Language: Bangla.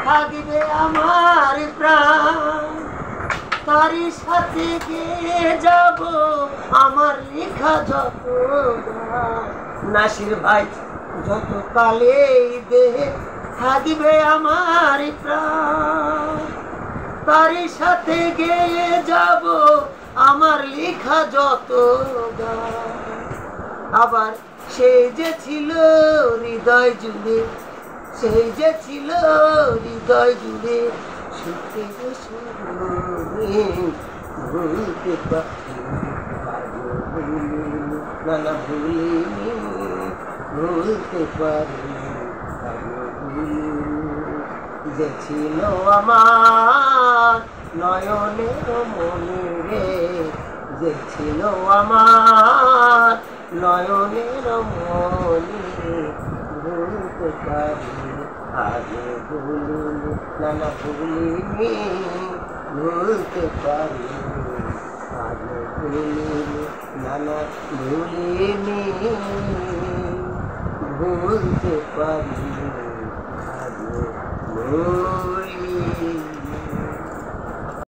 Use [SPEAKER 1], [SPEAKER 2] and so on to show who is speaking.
[SPEAKER 1] থাকিবে আমার প্রাণ, তারই সাথে গিয়ে যাব আমার লেখা যত গান। নাসির ভাই যত কালে দেহে থাকিবে আমার প্রাণ, তারই সাথে গিয়ে যাব আমার লেখা যত গান। আবার সেই যে ছিল হৃদয় জুড়ে, সেই যে ছিল হৃদয় জুড়ে সুখের স্মরণে ভুলতে পারি না, না ভুলিনি, ভুলতে পারি যে ছিল আমার নয়নের মনে রে, যে ছিল আমার নয়নের মনে ভুলতে পারি আগে ভুলিনি, না না ভুলিনি, ভুলতে পারি আগে ভুলিনি, না না ভুলিনি, ভুলতে পারি।